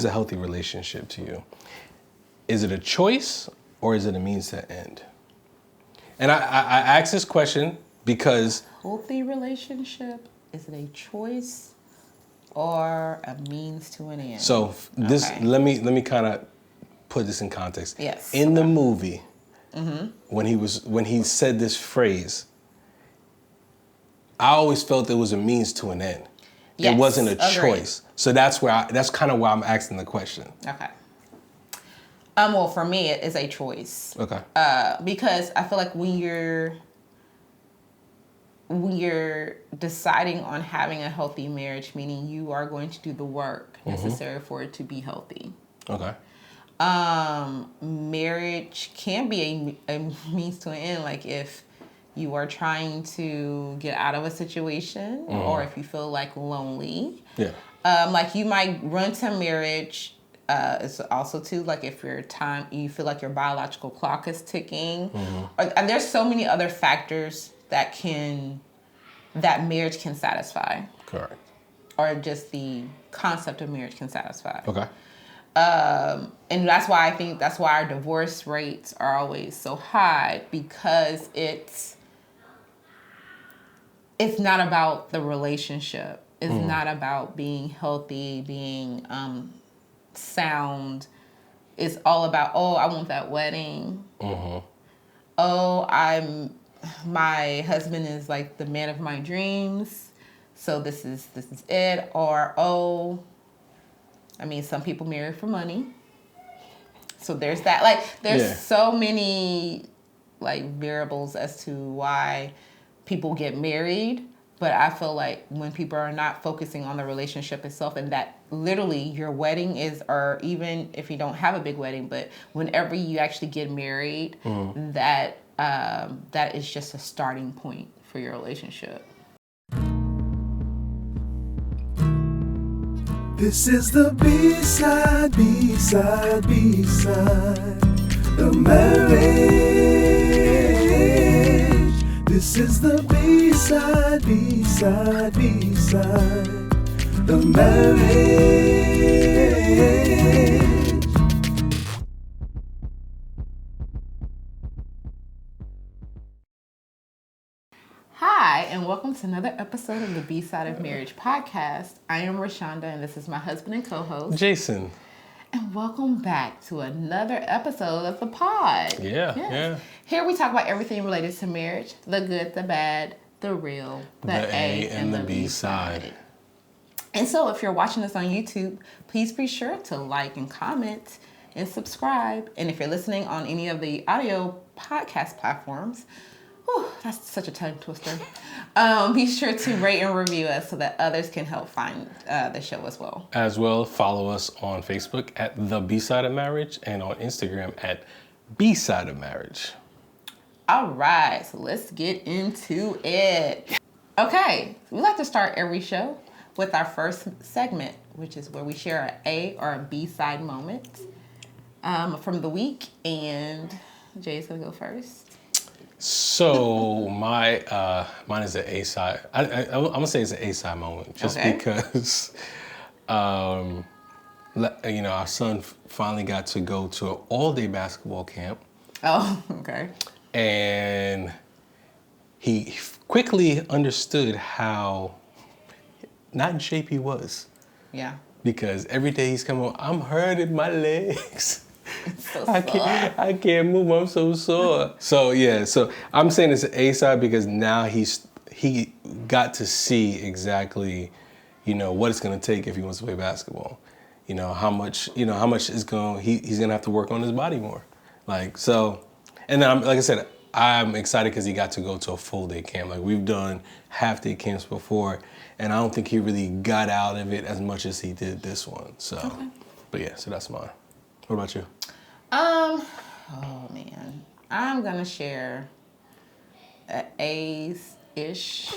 Is a healthy relationship to you? Is it a choice or is it a means to end? And I ask this question because healthy relationship, is it a choice or a means to an end? So this let me kind of put this in context. Yes. In the movie, when he said this phrase, I always felt it was a means to an end. Yes, it wasn't a agreed. choice. So that's kind of why I'm asking the question. Okay. Well, for me, it is a choice. Okay. Because I feel like when you're deciding on having a healthy marriage, meaning you are going to do the work necessary for it to be healthy. Okay. Marriage can be a means to an end, like if you are trying to get out of a situation or if you feel like lonely. Yeah. Like you might run to marriage. It's also too like if you feel like your biological clock is ticking. And there's so many other factors that marriage can satisfy. Correct. Or just the concept of marriage can satisfy. Okay. And that's why our divorce rates are always so high, because it's not about the relationship. It's not about being healthy, being sound. It's all about, I want that wedding. My husband is like the man of my dreams, so this is it. Or some people marry for money, so there's that. Like there's so many like variables as to why people get married. But I feel like when people are not focusing on the relationship itself, and that literally your wedding is, or even if you don't have a big wedding, but whenever you actually get married, that is just a starting point for your relationship. This is the B-side, B-side, B-side, the marriage. This is the B-side, B-side, B-side, the marriage. Hi, and welcome to another episode of the Bside of Marriage Podcast. I am Rashonda, and this is my husband and co-host, Jason. And welcome back to another episode of the pod. Yeah. Here we talk about everything related to marriage, the good, the bad, the real, the A and the B side. And so if you're watching us on YouTube, please be sure to like and comment and subscribe. And if you're listening on any of the audio podcast platforms, that's such a tongue twister. Be sure to rate and review us so that others can help find the show as well. As well, follow us on Facebook at the Bside of Marriage and on Instagram at Bside of Marriage. All right, so let's get into it. Okay, we like to start every show with our first segment, which is where we share an A or a B side moment from the week. And Jay's gonna go first. So mine is an A side. I'm gonna say it's an A side moment, just because, our son finally got to go to an all-day basketball camp. Oh, okay. And he quickly understood how not in shape he was. Yeah. Because every day he's coming home, I'm hurting my legs. So I can't move. I'm so sore. So I'm saying it's an A side because now he got to see exactly, what it's gonna take if he wants to play basketball. How much he's gonna have to work on his body more. And then like I said, I'm excited because he got to go to a full day camp. Like we've done half day camps before, and I don't think he really got out of it as much as he did this one. So, so that's mine. What about you? Oh man, I'm gonna share an A's-ish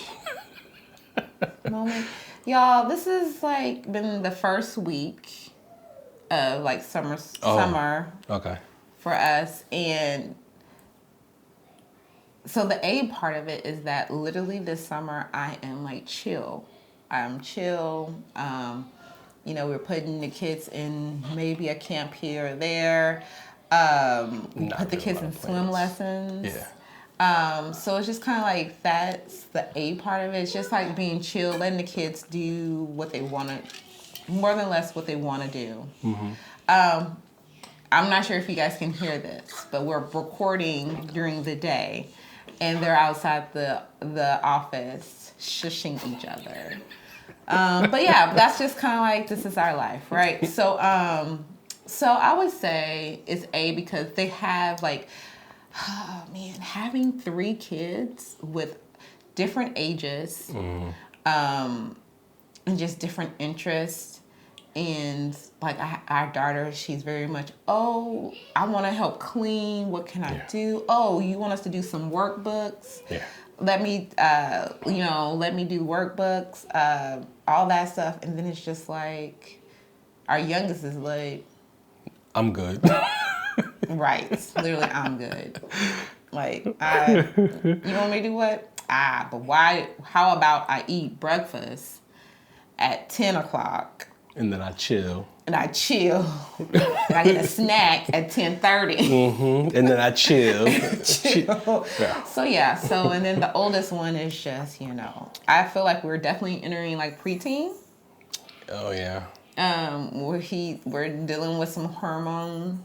moment. Y'all, this is been the first week of summer Okay. for us, and so the A part of it is that literally this summer I am chill. I'm chill. You know, we were putting the kids in maybe a camp here or there. We put the kids in swim lessons. Yeah. So it's just kind of like that's the A part of it. It's just like being chill, letting the kids do what they want to, more than less what they want to do. I'm not sure if you guys can hear this, but we're recording during the day, and they're outside the office shushing each other. But yeah, that's just kind of like, this is our life, right? So I would say it's A because they have like, oh man, having 3 kids with different ages, and just different interests. And like our daughter, she's very much, oh, I want to help clean. What can I do? Oh, you want us to do some workbooks? Yeah. Let me do workbooks, all that stuff. And then it's just like, our youngest is like, I'm good. right. Literally, I'm good. Like, you want me to do what? But why? How about I eat breakfast at 10 o'clock? And then I chill. And I chill. And I get a snack at 10:30. And then I chill. Chill. Yeah. So and then the oldest one is just, I feel like we're definitely entering like preteen. Oh yeah. We're dealing with some hormone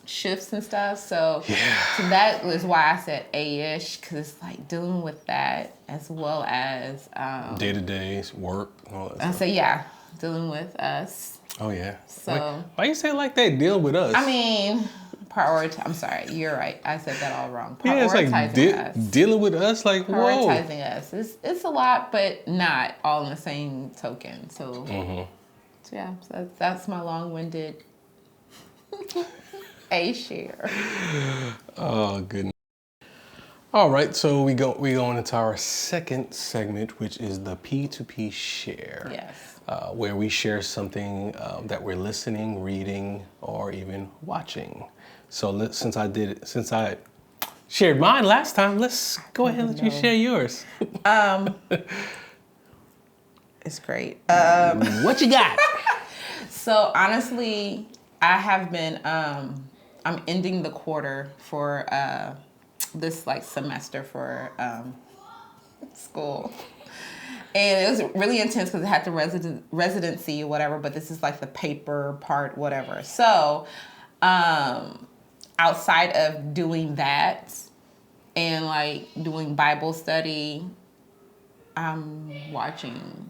shifts and stuff. So that was why I said A-ish, because it's like dealing with that as well as day-to-day work and all that stuff. I say dealing with us. Oh yeah. So why you say it like that? Deal with us. I mean, I'm sorry, you're right. I said that all wrong. Yeah, it's like dealing with us. Like prioritizing us. It's a lot, but not all in the same token. So, so that's my long-winded A share. Oh goodness. All right, so we go into our second segment, which is the P2P share. Yes. Where we share something that we're listening, reading, or even watching. So since I shared mine last time, let's go ahead and let you share yours. It's great. What you got? So honestly, I have been. I'm ending the quarter for this like semester for school. And it was really intense because it had the residency or whatever, but this is like the paper part, whatever. So outside of doing that and like doing Bible study, I'm watching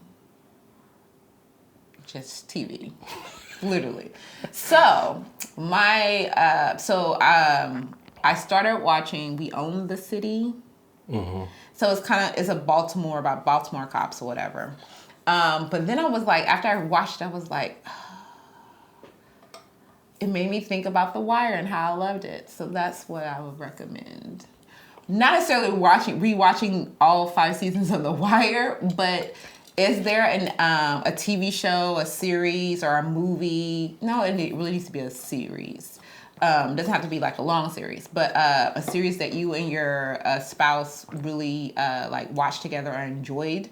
just TV, literally. So I started watching We Own the City. Mm-hmm. So it's about Baltimore cops or whatever. But then I was like, after I watched it, I was like, it made me think about The Wire and how I loved it. So that's what I would recommend. Not necessarily rewatching all 5 seasons of The Wire, but is there a TV show, a series, or a movie? No, it really needs to be a series. Doesn't have to be like a long series, but a series that you and your spouse really like watched together or enjoyed.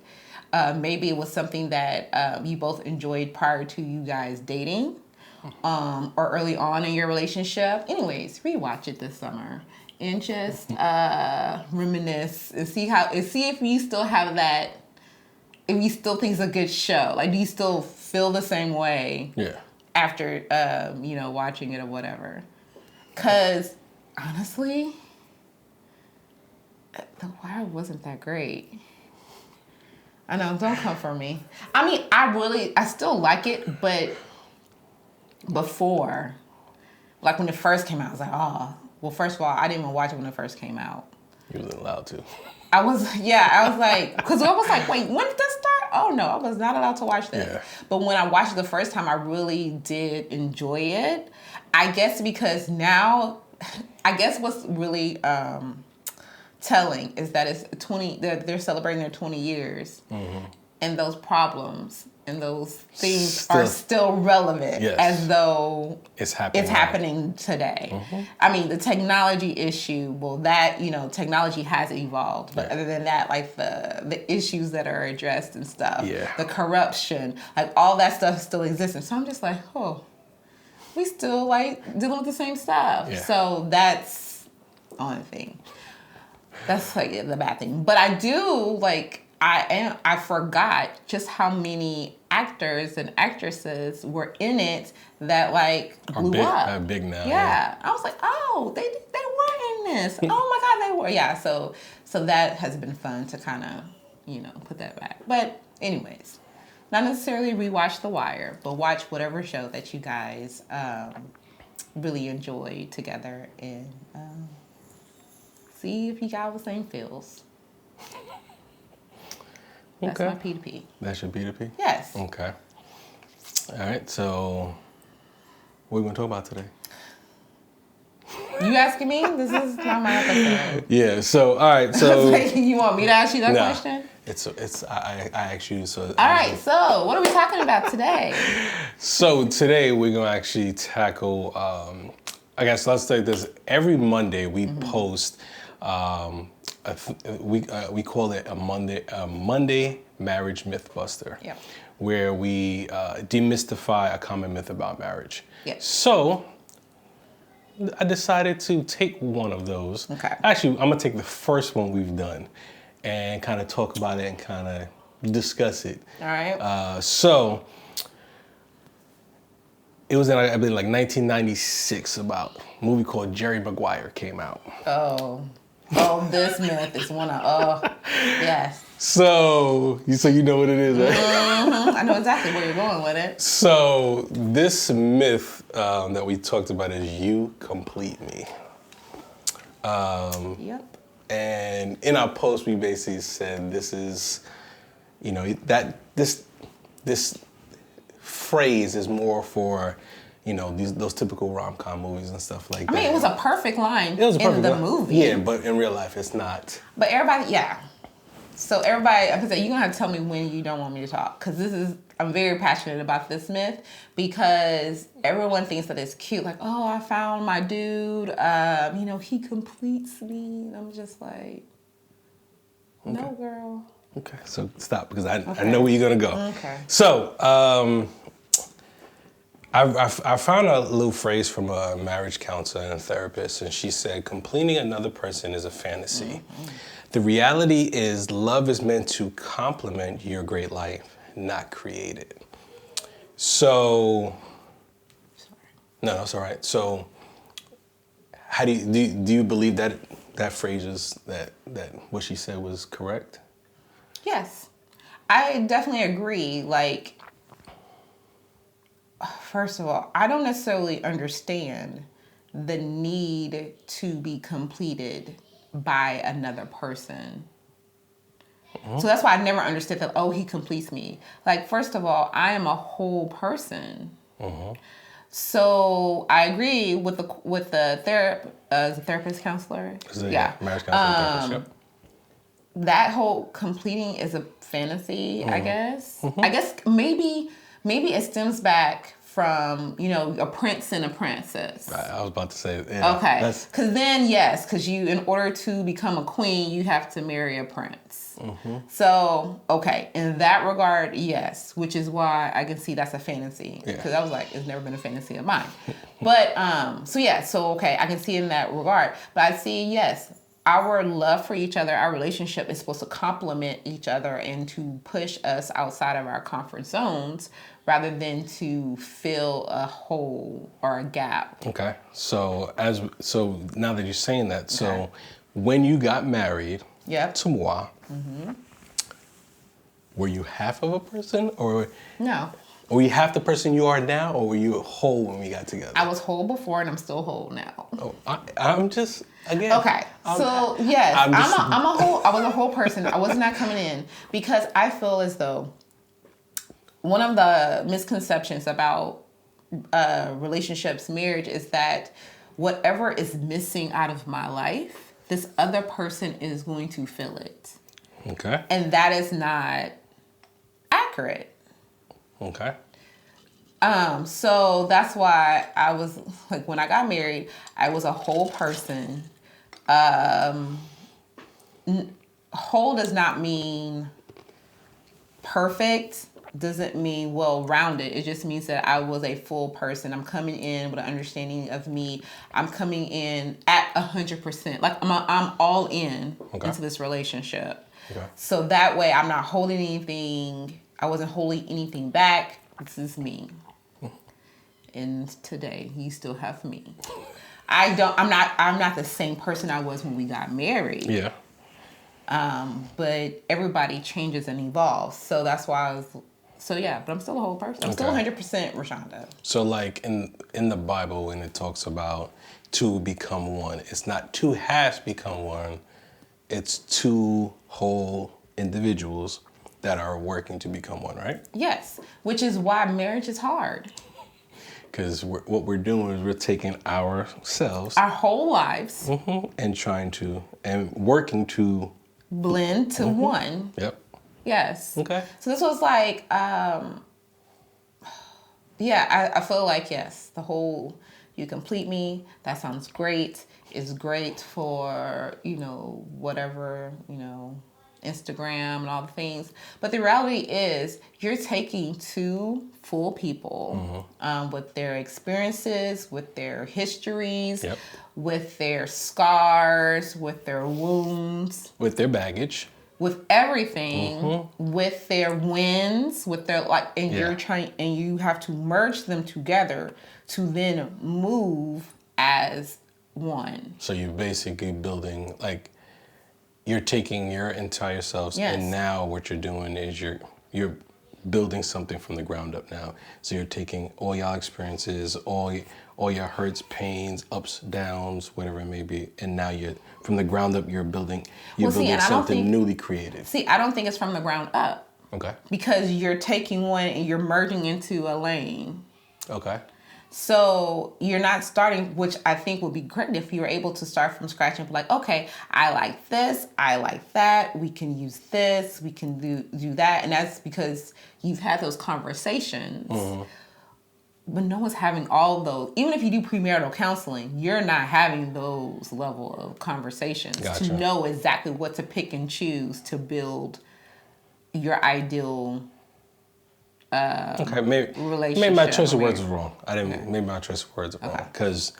Maybe it was something that you both enjoyed prior to you guys dating, or early on in your relationship. Anyways, rewatch it this summer and just reminisce and see if you still have that. If you still think it's a good show, like do you still feel the same way? Yeah. After watching it or whatever. Because, honestly, The Wire wasn't that great. I know, don't come for me. I mean, I still like it, but before, like when it first came out, I was like, oh. Well, first of all, I didn't even watch it when it first came out. You wasn't allowed to. I was like, because I was like, wait, when did this start? Oh no, I was not allowed to watch this. Yeah. But when I watched it the first time, I really did enjoy it. I guess because now, what's really telling is that it's 20. They're celebrating their 20 years, and those problems and those things are still relevant, as though it's happening today. I mean, the technology issue, well, that, technology has evolved. But other than that, like the issues that are addressed and stuff, the corruption, like all that stuff still exists. And so I'm just like, we still like dealing with the same stuff. Yeah. So that's the only thing. That's like the bad thing. But I do I forgot just how many actors and actresses were in it that blew up. Are big now. Yeah. I was like, oh, they were in this. Oh my God, they were. Yeah. So that has been fun to kind of, put that back. But anyways, not necessarily rewatch The Wire, but watch whatever show that you guys really enjoy together and see if you got the same feels. That's my P2P. That's your P2P? Yes. Okay. All right, so what are we going to talk about today? You asking me? This is not my episode. Yeah, so, all right, so... You want me to ask you that question? I asked you, so... All right, so what are we talking about today? So today we're going to actually tackle, I guess let's say this, every Monday we post... we call it a Monday Marriage MythBuster, where we demystify a common myth about marriage. Yes. So I decided to take one of those. Okay. Actually, I'm gonna take the first one we've done and kind of talk about it and kind of discuss it. All right. So it was in, I believe, 1996. About a movie called Jerry Maguire came out. Oh, this myth is one of, yes. So you know what it is, right? Mm-hmm. I know exactly where you're going with it. So this myth that we talked about is you complete me. Yep. And in our post, we basically said this is, that this phrase is more for, those typical rom-com movies and stuff like that. I mean, it was a perfect line in the movie. Yeah, but in real life, it's not. But everybody, So everybody, I'm gonna say, you're gonna have to tell me when you don't want me to talk, because I'm very passionate about this myth, because everyone thinks that it's cute, like, oh, I found my dude, he completes me, and I'm just like, no, girl. Okay, so stop, because I know where you're gonna go. Okay. So, I found a little phrase from a marriage counselor and a therapist, and she said, completing another person is a fantasy. Mm-hmm. The reality is love is meant to complement your great life, not create it. So, no, it's all right. So, how do you believe that phrase is, that what she said was correct? Yes, I definitely agree. First of all, I don't necessarily understand the need to be completed by another person. Mm-hmm. So that's why I never understood that, he completes me. First of all, I am a whole person. Mm-hmm. So I agree with the therapist counselor. Marriage counselor therapist, yep. That whole completing is a fantasy, I guess. Mm-hmm. I guess maybe it stems back from, a prince and a princess. Right, I was about to say, yeah. Okay, because you, in order to become a queen, you have to marry a prince. Mm-hmm. So, okay, in that regard, yes, which is why I can see that's a fantasy. Because I was like, it's never been a fantasy of mine. But, okay, I can see in that regard. But I see, yes, our love for each other, our relationship is supposed to complement each other and to push us outside of our comfort zones rather than to fill a hole or a gap. Okay. So now that you're saying that, so when you got married to moi, mm-hmm. were you half of a person or no? Were you half the person you are now, or were you whole when we got together? I was whole before, and I'm still whole now. Oh, I'm just, again. Okay, so yes, I'm a whole. I was a whole person. I was not coming in because I feel as though one of the misconceptions about relationships, marriage, is that whatever is missing out of my life, this other person is going to fill it. Okay. And that is not accurate. Okay. So that's why I was like, when I got married, I was a whole person. Whole does not mean perfect, doesn't mean well-rounded. It just means that I was a full person. I'm coming in with an understanding of me. I'm coming in at 100%. Like I'm all in into this relationship. Okay. So that way I'm not holding anything. I wasn't holding anything back. This is me. And today you still have me. I'm not the same person I was when we got married. Yeah. But everybody changes and evolves. So that's why but I'm still a whole person. I'm still 100% Rashonda. So like in the Bible, when it talks about two become one, it's not two halves become one. It's two whole individuals that are working to become one, right? Yes, which is why marriage is hard. Because what we're doing is we're taking ourselves, our whole lives, and working to blend to one. Yep. Yes. Okay. So this was like, I feel like, yes, the whole, you complete me, that sounds great. It's great for, whatever, Instagram and all the things. But the reality is you're taking two full people with their experiences, with their histories, with their scars, with their wounds, with their baggage, with everything, with their wins, with their you're trying, and you have to merge them together to then move as one. So you're basically building, you're taking your entire selves, and now what you're doing is you're building something from the ground up now. So you're taking all y'all experiences, all your hurts, pains, ups, downs, whatever it may be, and now from the ground up you're building something newly created. See, I don't think it's from the ground up. Okay. Because you're taking one and you're merging into a lane. Okay. So you're not starting, which I think would be great if you were able to start from scratch and be like, okay, I like this, I like that, we can use this, we can do that. And that's because you've had those conversations. But no one's having all those. Even if you do premarital counseling, you're not having those level of conversations to know exactly what to pick and choose to build your ideal relationship. Maybe my choice of words was wrong. Maybe my choice of words was wrong. Because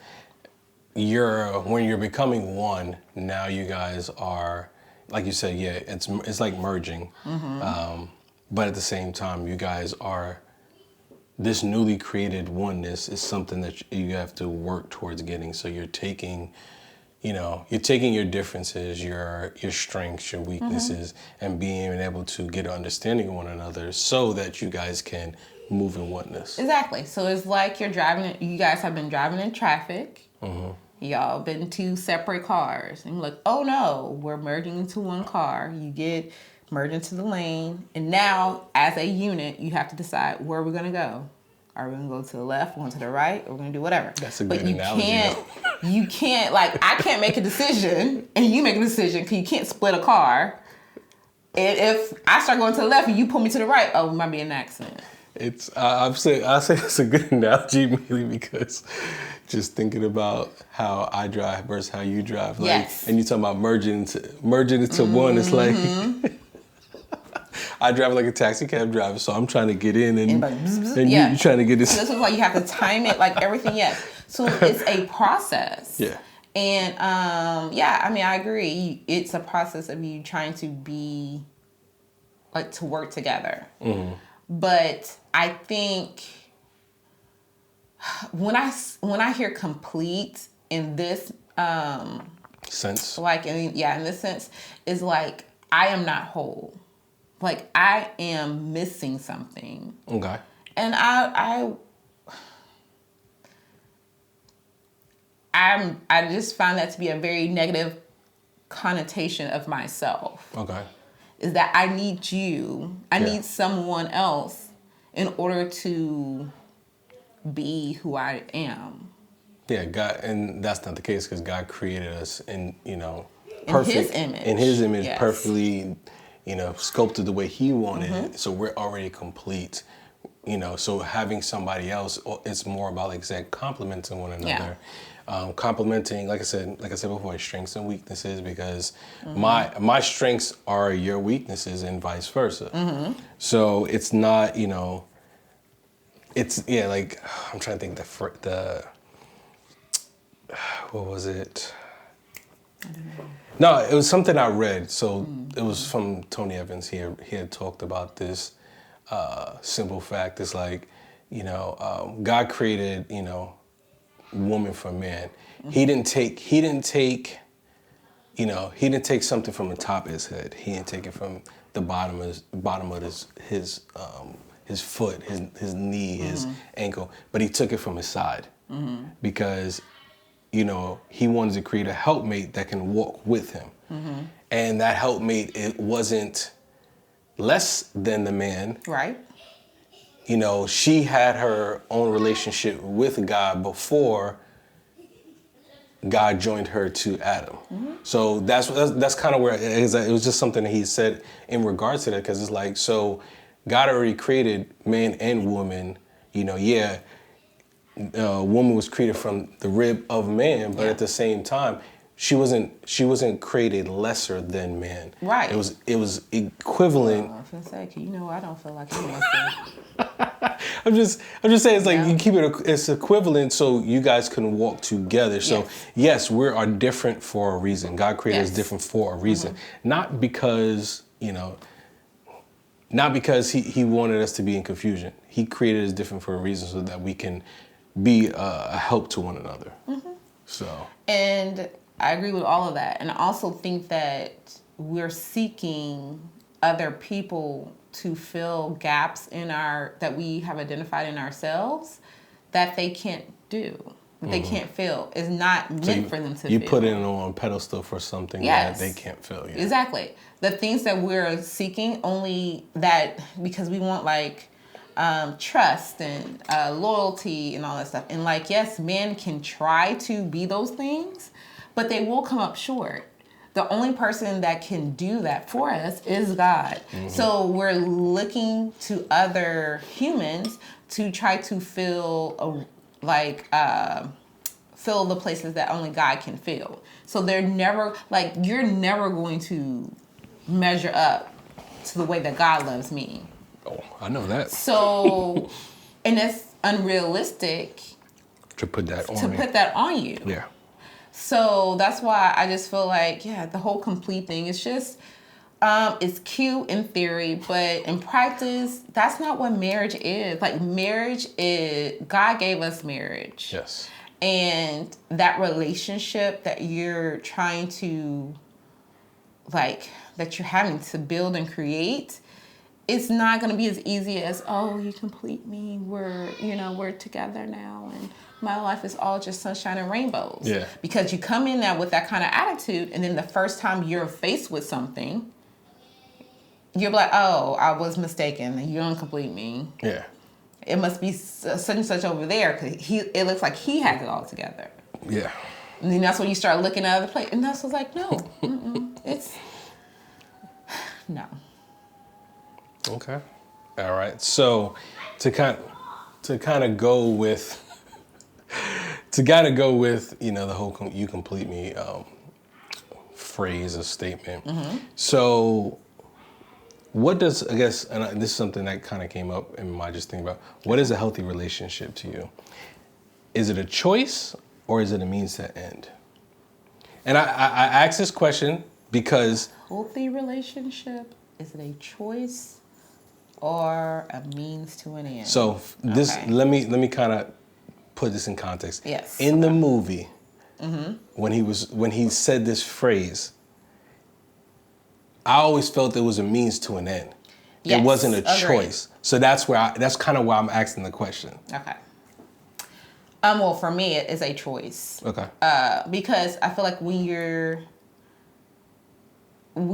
when you're becoming one, now you guys are, like you said, it's like merging. But at the same time, you guys are, this newly created oneness is something that you have to work towards getting. So you're taking your differences, your strengths, your weaknesses, and being able to get an understanding of one another so that you guys can move in oneness. Exactly. So it's like you guys have been driving in traffic. Y'all been two separate cars. And you're like, oh no, we're merging into one car. You get merged into the lane. And now, as a unit, you have to decide where we're going to go. Are we going to go to the left, going to the right, or we're going to do whatever? That's a good analogy. You can't, I can't make a decision, and you make a decision, because you can't split a car. And if I start going to the left and you pull me to the right, we might be in an accident. I say it's a good analogy, mainly because just thinking about how I drive versus how you drive. And you talking about merging into one, it's like... I drive like a taxi cab driver, so I'm trying to get in, and you're trying to get this. So this is why you have to time it, everything. Yes. So it's a process. Yeah. And I agree. It's a process of you trying to be, to work together. But I think when I hear complete in this sense, in this sense, is I am not whole. I am missing something. Okay. And I just find that to be a very negative connotation of myself. Okay. Is that I need you. I need someone else in order to be who I am. Yeah, God, and that's not the case because God created us in, perfect. In His image. In His image, perfectly, sculpted the way he wanted it. So we're already complete. So having somebody else, it's more about, like I said, complementing one another. Complementing, like I said before, strengths and weaknesses, because my strengths are your weaknesses and vice versa. So it's not, it's, like, I'm trying to think what was it? I don't know. No, it was something I read. So it was from Tony Evans. He had talked about this simple fact. It's like, God created, woman for man. He didn't take something from the top of his head. He didn't take it from the bottom of his foot, his knee, his ankle, but he took it from his side. Because he wanted to create a helpmate that can walk with him. And that helpmate, it wasn't less than the man. Right. She had her own relationship with God before God joined her to Adam. So that's kind of where it is. It was just something that he said in regards to that, because it's like, so God already created man and woman. Woman was created from the rib of man, but at the same time, she wasn't created lesser than man. Right. It was equivalent. I was gonna say, I don't feel like he wants to. I'm just saying, it's like you keep it's equivalent, so you guys can walk together. So yes, we are different for a reason. God created us different for a reason, not because He wanted us to be in confusion. He created us different for a reason, so that we can be a help to one another. So. And I agree with all of that. And I also think that we're seeking other people to fill gaps that we have identified in ourselves that they can't do. They can't fill. It's not meant for them to fill. You put it on a pedestal for something that they can't fill. Yeah. Exactly. The things that we're seeking, only that because we want trust and loyalty and all that stuff. And yes, men can try to be those things, but they will come up short. The only person that can do that for us is God. So we're looking to other humans to try to fill fill the places that only God can fill. So they're never you're never going to measure up to the way that God loves me. Oh, I know that. So, and it's unrealistic to put that on you. Yeah. So that's why I just feel like, the whole complete thing is just, it's cute in theory, but in practice, that's not what marriage is. Marriage is, God gave us marriage. Yes. And that relationship that you're trying to, that you're having to build and create, it's not going to be as easy as, you complete me. We're together now, and my life is all just sunshine and rainbows. Yeah. Because you come in there with that kind of attitude, and then the first time you're faced with something, you're like, I was mistaken. You don't complete me. Yeah. It must be such and such over there, because it looks like he has it all together. Yeah. And then that's when you start looking at other places, and that's what's like, no, it's no. Okay. All right. So to kind of go with the whole "you complete me" phrase or statement. So what does, I guess, and this is something that kind of came up in my just thinking about, what is a healthy relationship to you? Is it a choice or is it a means to end? And I ask this question because Healthy relationship, is it a choice or a means to an end? So let me kind of put this in context. Yes. In the movie, when he said this phrase, I always felt it was a means to an end. Yes, it wasn't a agreed. choice. So that's kind of why I'm asking the question. Okay. Well, for me, it is a choice. Okay. Because I feel like when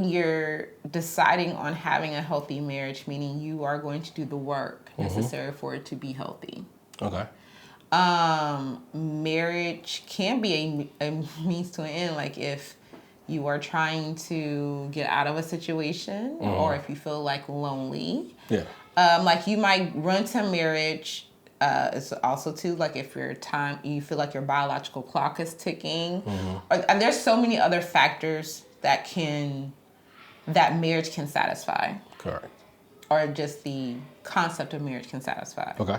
you're deciding on having a healthy marriage, meaning you are going to do the work necessary for it to be healthy. Okay. Marriage can be a means to an end. If you are trying to get out of a situation, or if you feel like lonely. Yeah. Like you might run to marriage. It's also too like if you feel like your biological clock is ticking. And there's so many other factors that marriage can satisfy. Correct. Or just the concept of marriage can satisfy. Okay.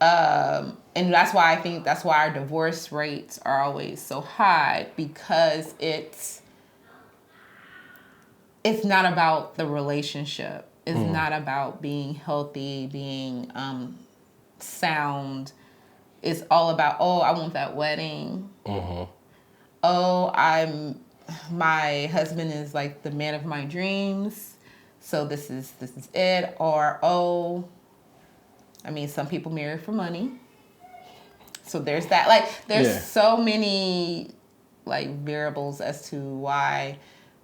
And that's why our divorce rates are always so high, because it's not about the relationship. It's not about being healthy, being sound. It's all about, oh, I want that wedding. Oh, my husband is like the man of my dreams, so this is it. Or, oh, I mean, some people marry for money. So there's that. Like, there's so many like variables as to why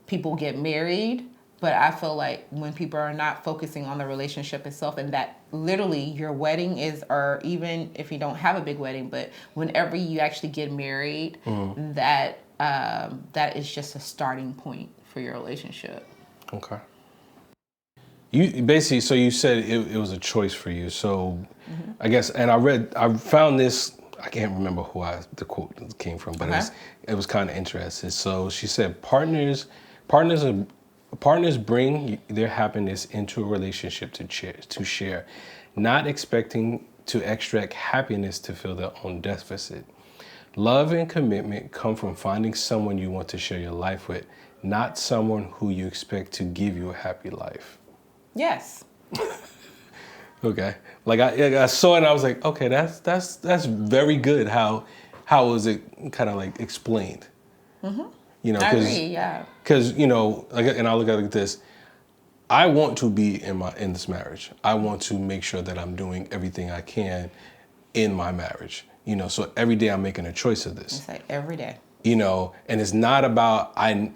people get married. But I feel like when people are not focusing on the relationship itself, and that literally your wedding is, or even if you don't have a big wedding, but whenever you actually get married, that is just a starting point for your relationship. Okay. You basically, so you said it was a choice for you. So I guess, and I found this, I can't remember who the quote came from, but it was kind of interesting. So she said, partners bring their happiness into a relationship to share, not expecting to extract happiness to fill their own deficit. Love and commitment come from finding someone you want to share your life with, not someone who you expect to give you a happy life. Yes. Okay. Like I saw it and I was like, okay, that's very good. How was it kind of like explained? You know, I agree, yeah. Because, you know, and I look at it like this, I want to be in this marriage. I want to make sure that I'm doing everything I can in my marriage. You know, so every day I'm making a choice of this. It's like every day. You know, and it's not about I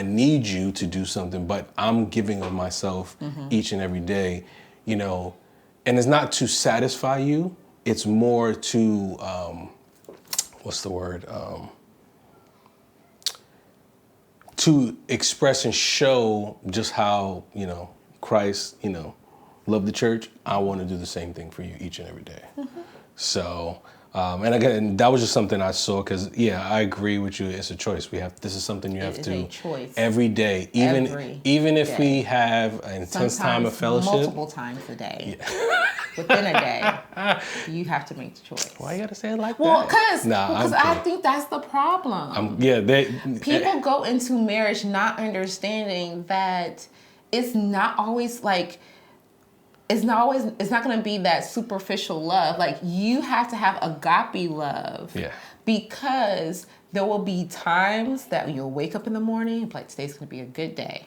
need you to do something, but I'm giving of myself each and every day, you know, and it's not to satisfy you. It's more to, what's the word? To express and show just how, you know, Christ, you know, loved the church. I want to do the same thing for you each and every day. So, and again, that was just something I saw because, yeah, I agree with you. It's a choice. This is something you have to do every day. Even if we have an intense time of fellowship. Multiple times a day. Yeah. Within a day, you have to make the choice. Why you gotta say it like that? Well, because I think that's the problem. People go into marriage not understanding that it's not always like, it's not going to be that superficial love. Like, you have to have agape love. Yeah. Because there will be times that you'll wake up in the morning and be like, today's going to be a good day.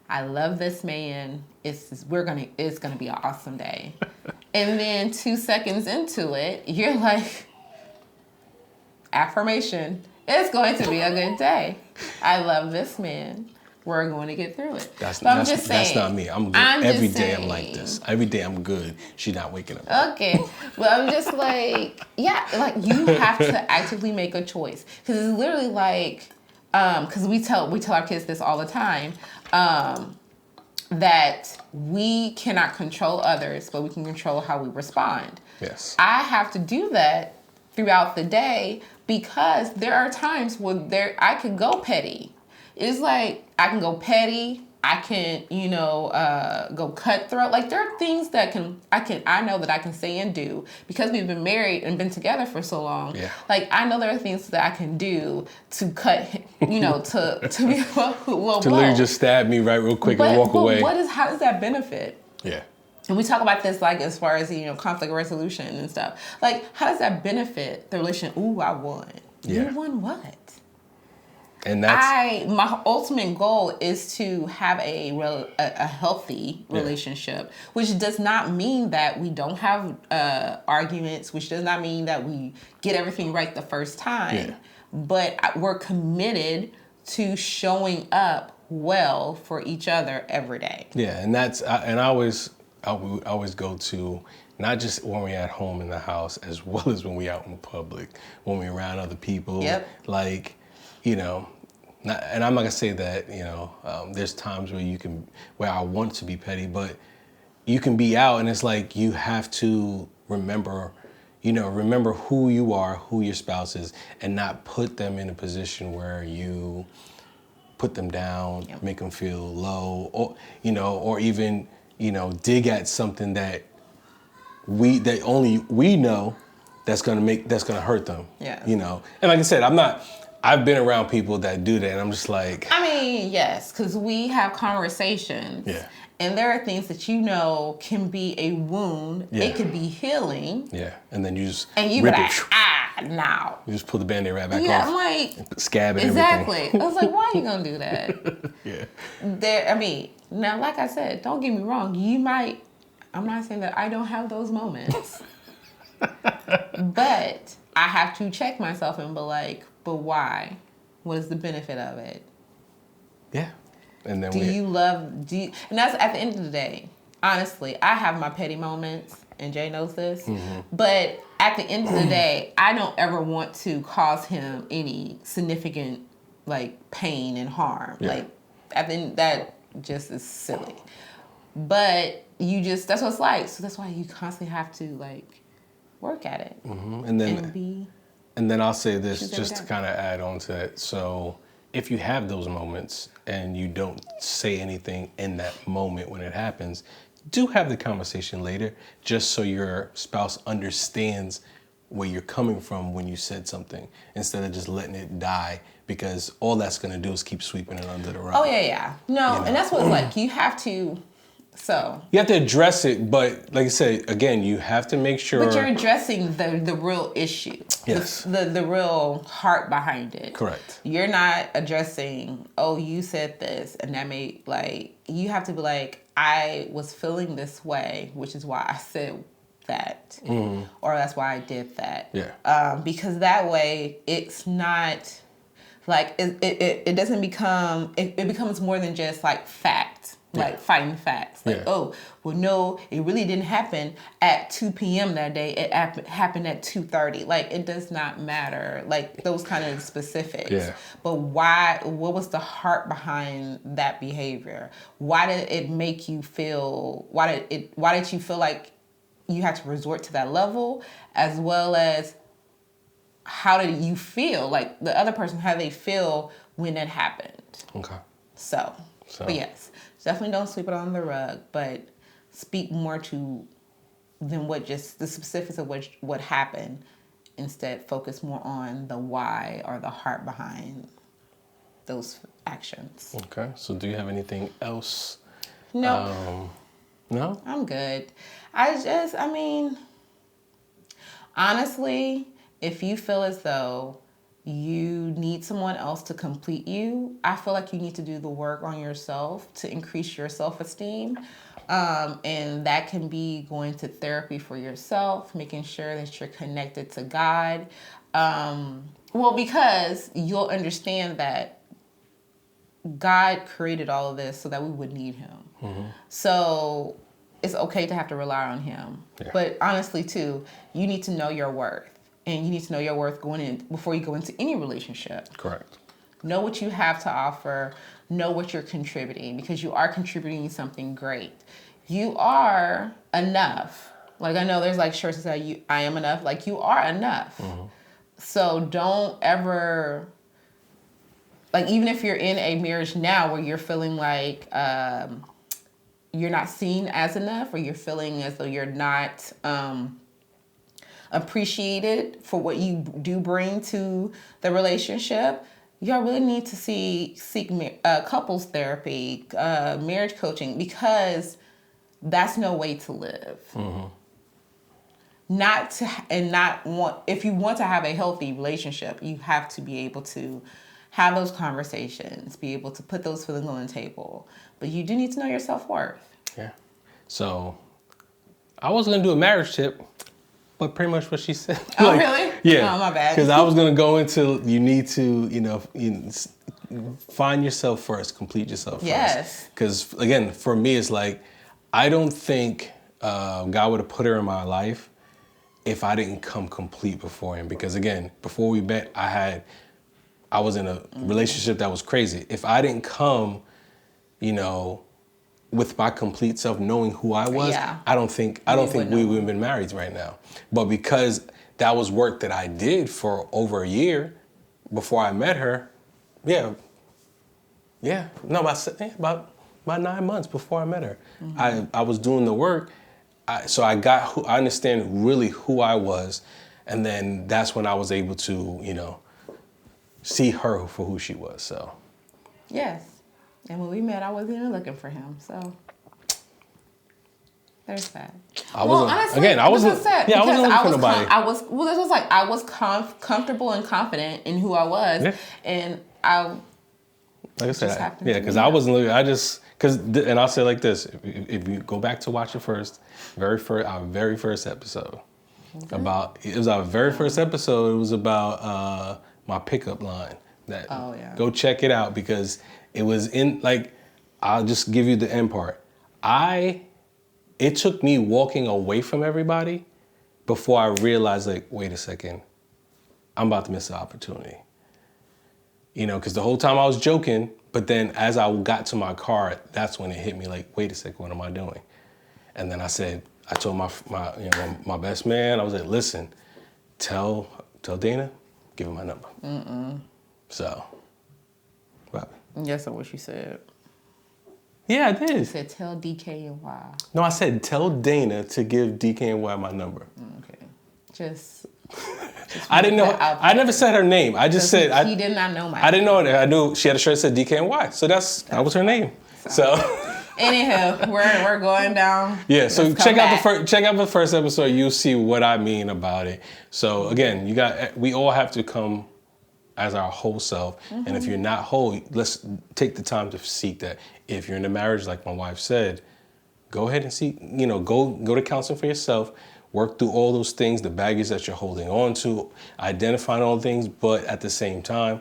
I love this man. It's going to be an awesome day. And then 2 seconds into it, you're like, affirmation. It's going to be a good day. I love this man. We're going to get through it. That's not me. I'm good. Every day I'm like this. Every day I'm good. She's not waking up. Okay. But I'm just like, yeah, like you have to actively make a choice. Because it's literally like, because we tell our kids this all the time, that we cannot control others, but we can control how we respond. Yes. I have to do that throughout the day because there are times when I can go petty. It's like I can go petty. I can, go cutthroat. Like there are things that I know that I can say and do because we've been married and been together for so long. Yeah. Like I know there are things that I can do to cut, to be to literally just stab me right real quick and walk away. How does that benefit? Yeah. And we talk about this like as far as conflict resolution and stuff. Like how does that benefit the relationship? Ooh, I won. Yeah. You won what? And my ultimate goal is to have a healthy relationship, which does not mean that we don't have arguments, which does not mean that we get everything right the first time, but we're committed to showing up well for each other every day. Yeah, and I always go to not just when we're at home in the house, as well as when we're out in public, when we're around other people. Yep. Like, and I'm not gonna say that, there's times where I want to be petty, but you can be out and it's like you have to remember who you are, who your spouse is, and not put them in a position where you put them down, make them feel low, or even, dig at something that only we know that's gonna hurt them. Yeah. And like I said, I've been around people that do that, and I'm just like, I mean, yes, because we have conversations. Yeah. And there are things that can be a wound. Yeah. It could be healing. yeah, and then you just And you be rip like, it. now. You just pull the Band-Aid right back off. Yeah, I'm like, Scab and exactly. everything. I was like, why are you gonna do that? Yeah. Now, like I said, don't get me wrong. I'm not saying that I don't have those moments. But I have to check myself and be like, but why? What is the benefit of it? Yeah. And then and that's at the end of the day. Honestly, I have my petty moments, and Jay knows this. Mm-hmm. But at the end of the day, I don't ever want to cause him any significant pain and harm. Yeah. At the end, that just is silly. But that's what it's like. So that's why you constantly have to work at it. Mm-hmm. And then I'll say this choose just every to kind of add on to it. So if you have those moments and you don't say anything in that moment when it happens, do have the conversation later, just so your spouse understands where you're coming from when you said something, instead of just letting it die, because all that's going to do is keep sweeping it under the rug. Oh, yeah. No, and that's what it's like. You have to... You have to address it, but like I said, again, you have to make sure... But you're addressing the real issue. Yes. The real heart behind it. Correct. You're not addressing, you said this, and that made, you have to be like, I was feeling this way, which is why I said that. Mm-hmm. Or that's why I did that. Yeah. Because that way, it's not... it doesn't become... It becomes more than just, fact. Fighting facts. No, it really didn't happen at 2 p.m. that day. It happened at 2:30. It does not matter. Those kind of specifics. Yeah. But why? What was the heart behind that behavior? Why did it make you feel? Why did you feel like you had to resort to that level? As well as how did you feel? The other person, how they feel when it happened. Okay. So. But yes. Definitely don't sweep it on the rug, but speak more than what just the specifics of what happened. Instead, focus more on the why or the heart behind those actions. Okay. So do you have anything else? No. No? I'm good. Honestly, if you feel as though you need someone else to complete you, I feel like you need to do the work on yourself to increase your self-esteem. And that can be going to therapy for yourself, making sure that you're connected to God. Because you'll understand that God created all of this so that we would need him. Mm-hmm. So it's okay to have to rely on him. Yeah. But honestly, too, you need to know your worth. And you need to know your worth before you go into any relationship. Correct. Know what you have to offer. Know what you're contributing, because you are contributing something great. You are enough. I know there's shirts that say I am enough. You are enough. Mm-hmm. So don't ever, even if you're in a marriage now where you're feeling like you're not seen as enough, or you're feeling as though you're not appreciated for what you do bring to the relationship, y'all really need to seek couples therapy, marriage coaching, because that's no way to live. Mm-hmm. If you want to have a healthy relationship, you have to be able to have those conversations, be able to put those feelings on the table. But you do need to know your self-worth. Yeah. So I was going to do a marriage tip, but pretty much what she said. Oh, really? Yeah. Oh, my bad. Because I was going to go into, you need to, find yourself first, complete yourself first. Yes. Because, again, for me, it's I don't think God would have put her in my life if I didn't come complete before him. Because, again, before we met, I had I was in a relationship that was crazy. If I didn't come, you know, with my complete self, knowing who I was, I don't think we would have been married right now. But because that was work that I did for over a year before I met her, about 9 months before I met her, I was doing the work. So I understand really who I was, and then that's when I was able to, you know, see her for who she was. So. Yes. And when we met, I wasn't even looking for him, so there's that. I wasn't looking for nobody. I was comfortable and confident in who I was, and like I said, because I wasn't looking. And I'll say it like this: if you go back to watch our very first episode, it was our very first episode. It was about my pickup line. Go check it out because. It was I'll just give you the end part. It took me walking away from everybody before I realized, like, wait a second, I'm about to miss the opportunity. You know, because the whole time I was joking, but then as I got to my car, that's when it hit me like, wait a second, what am I doing? And then I told my best man, I was like, listen, tell Dana, give him my number. So, what? Yes, that's what you said. Yeah, I did. You said tell DKNY. No, I said tell Dana to give DKNY my number. Okay. Just I didn't know. I never said her name. I just said he did not know my name. I didn't know it. I knew she had a shirt that said DKNY. So that was her name. So anyhow, we're going down. Yeah, so check out the first episode. You'll see what I mean about it. So again, we all have to come as our whole self. And if you're not whole, let's take the time to seek that. If you're in a marriage, like my wife said, go ahead and seek, you know, go to counseling for yourself, work through all those things, the baggage that you're holding on to, identifying all things, but at the same time,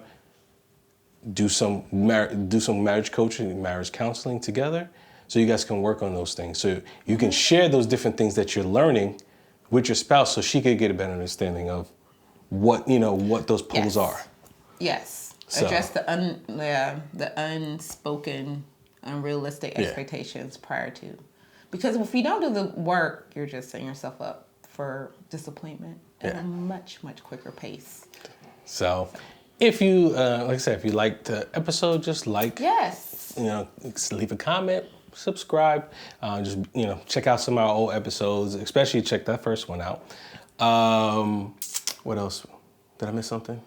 do some marriage coaching, marriage counseling together so you guys can work on those things. So you can share those different things that you're learning with your spouse so she could get a better understanding of what those pulls are. Yes. So. Address the unspoken, unrealistic expectations prior to. Because if you don't do the work, you're just setting yourself up for disappointment at a much, much quicker pace. So if you, like I said, if you liked the episode, just leave a comment, subscribe, check out some of our old episodes, especially check that first one out. What else? Did I miss something?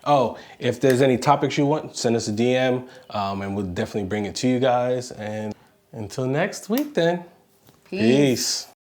Oh, if there's any topics you want, send us a DM, and we'll definitely bring it to you guys. And until next week, then. Peace.